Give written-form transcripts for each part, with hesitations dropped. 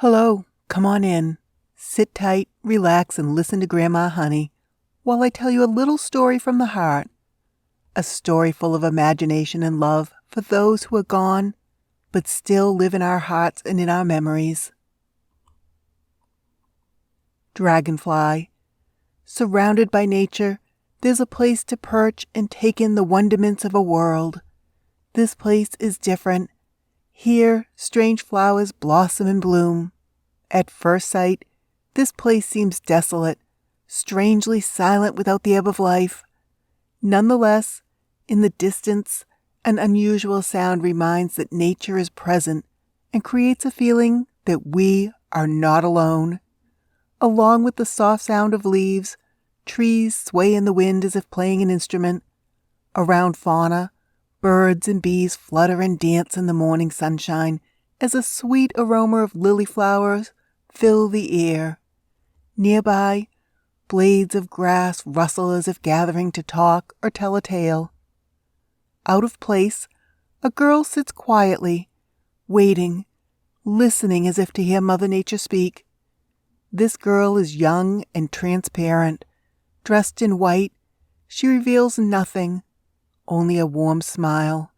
Hello, come on in. Sit tight, relax, and listen to Grandma Honey while I tell you a little story from the heart. A story full of imagination and love for those who are gone, but still live in our hearts and in our memories. Dragonfly. Surrounded by nature, there's a place to perch and take in the wonderments of a world. This place is different. Here, strange flowers blossom and bloom. At first sight, this place seems desolate, strangely silent without the ebb of life. Nonetheless, in the distance, an unusual sound reminds that nature is present and creates a feeling that we are not alone. Along with the soft sound of leaves, trees sway in the wind as if playing an instrument. Around fauna, birds and bees flutter and dance in the morning sunshine as a sweet aroma of lily flowers fill the air. Nearby, blades of grass rustle as if gathering to talk or tell a tale. Out of place, a girl sits quietly, waiting, listening as if to hear Mother Nature speak. This girl is young and transparent. Dressed in white, she reveals nothing, only a warm smile.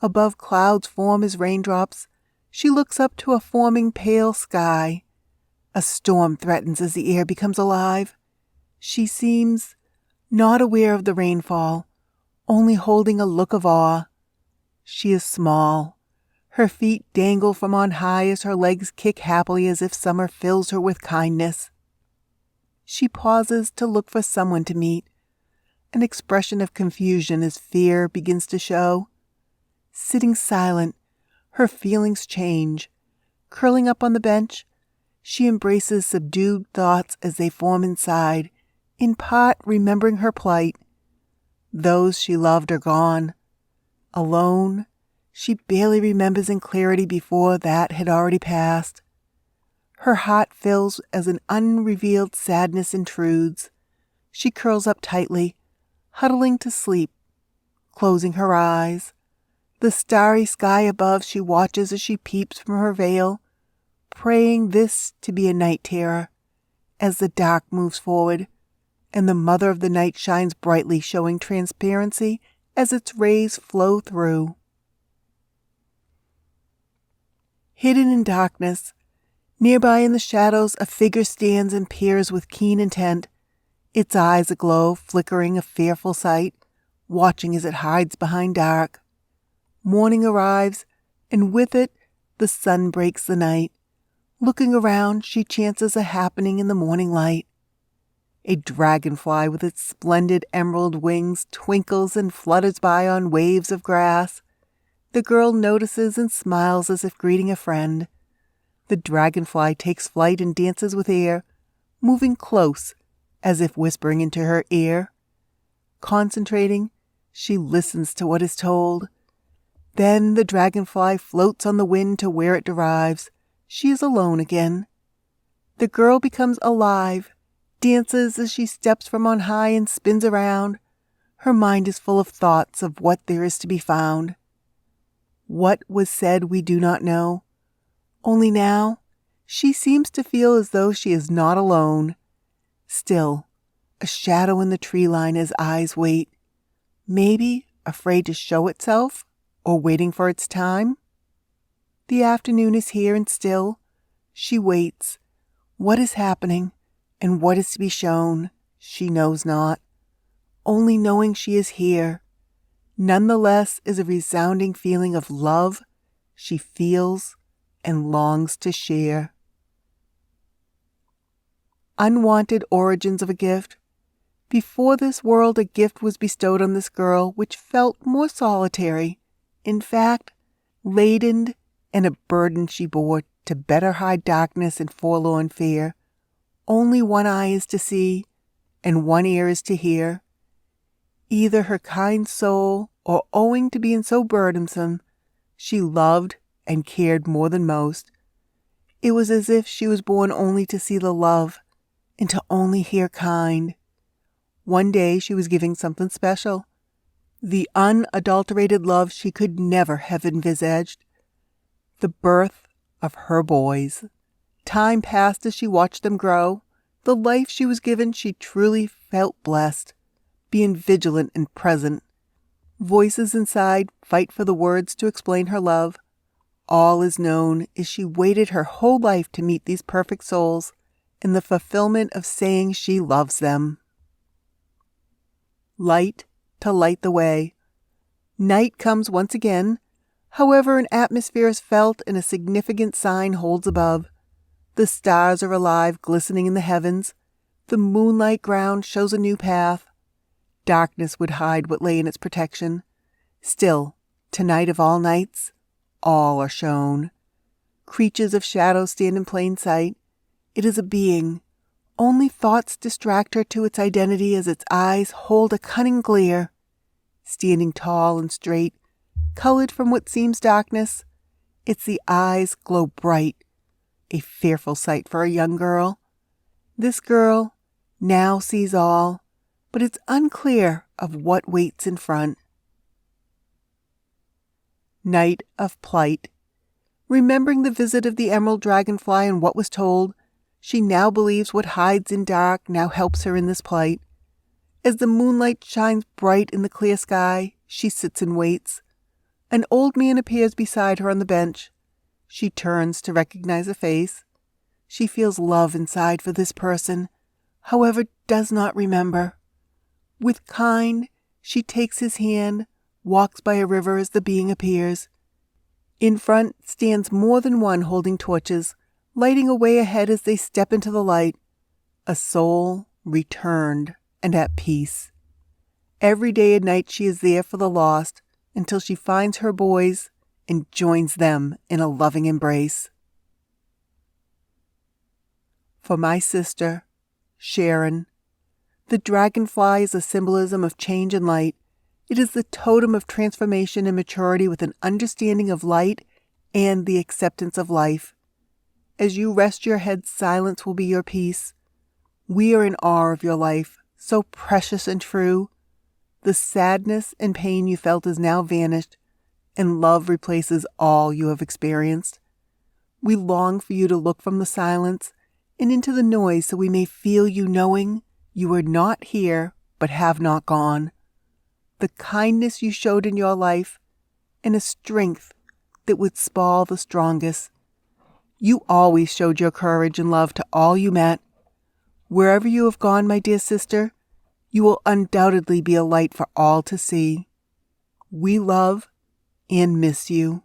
Above clouds form as raindrops, she looks up to a forming pale sky. A storm threatens as the air becomes alive. She seems not aware of the rainfall, only holding a look of awe. She is small. Her feet dangle from on high as her legs kick happily as if summer fills her with kindness. She pauses to look for someone to meet, an expression of confusion as fear begins to show. Sitting silent, her feelings change. Curling up on the bench, she embraces subdued thoughts as they form inside, in part remembering her plight. Those she loved are gone. Alone, she barely remembers in clarity before that had already passed. Her heart fills as an unrevealed sadness intrudes. She curls up tightly, huddling to sleep, closing her eyes. The starry sky above she watches as she peeps from her veil, praying this to be a night terror, as the dark moves forward, and the mother of the night shines brightly, showing transparency as its rays flow through. Hidden in darkness, nearby in the shadows, a figure stands and peers with keen intent, its eyes aglow, flickering a fearful sight, watching as it hides behind dark. Morning arrives, and with it, the sun breaks the night. Looking around, she chances a happening in the morning light. A dragonfly with its splendid emerald wings twinkles and flutters by on waves of grass. The girl notices and smiles as if greeting a friend. The dragonfly takes flight and dances with air, moving close, as if whispering into her ear. Concentrating, she listens to what is told. Then the dragonfly floats on the wind to where it derives. She is alone again. The girl becomes alive, dances as she steps from on high and spins around. Her mind is full of thoughts of what there is to be found. What was said we do not know. Only now, she seems to feel as though she is not alone. Still, a shadow in the tree line as eyes wait, maybe afraid to show itself or waiting for its time. The afternoon is here and still. She waits. What is happening and what is to be shown, she knows not. Only knowing she is here, nonetheless, is a resounding feeling of love she feels and longs to share. Unwanted origins of a gift. Before this world, a gift was bestowed on this girl which felt more solitary, in fact, laden and a burden she bore to better hide darkness and forlorn fear. Only one eye is to see, and one ear is to hear. Either her kind soul, or owing to being so burdensome, she loved and cared more than most. It was as if she was born only to see the love, and to only hear kind. One day she was giving something special, the unadulterated love she could never have envisaged, the birth of her boys. Time passed as she watched them grow. The life she was given, she truly felt blessed, being vigilant and present. Voices inside fight for the words to explain her love. All is known as she waited her whole life to meet these perfect souls in the fulfillment of saying she loves them. Light to light the way. Night comes once again. However, an atmosphere is felt and a significant sign holds above. The stars are alive, glistening in the heavens. The moonlight ground shows a new path. Darkness would hide what lay in its protection. Still, tonight of all nights, all are shown. Creatures of shadow stand in plain sight. It is a being. Only thoughts distract her to its identity as its eyes hold a cunning glare. Standing tall and straight, colored from what seems darkness, its the eyes glow bright. A fearful sight for a young girl. This girl now sees all, but it's unclear of what waits in front. Night of Plight. Remembering the visit of the emerald dragonfly and what was told, she now believes what hides in dark now helps her in this plight. As the moonlight shines bright in the clear sky, she sits and waits. An old man appears beside her on the bench. She turns to recognize a face. She feels love inside for this person, however, does not remember. With kind, she takes his hand, walks by a river as the being appears. In front stands more than one holding torches, lighting a way ahead as they step into the light. A soul returned and at peace. Every day and night she is there for the lost until she finds her boys and joins them in a loving embrace. For my sister, Sharon, the dragonfly is a symbolism of change and light. It is the totem of transformation and maturity with an understanding of light and the acceptance of life. As you rest your head, silence will be your peace. We are in awe of your life, so precious and true. The sadness and pain you felt is now vanished, and love replaces all you have experienced. We long for you to look from the silence and into the noise so we may feel you knowing you are not here but have not gone. The kindness you showed in your life and a strength that would spall the strongest. You always showed your courage and love to all you met. Wherever you have gone, my dear sister, you will undoubtedly be a light for all to see. We love and miss you.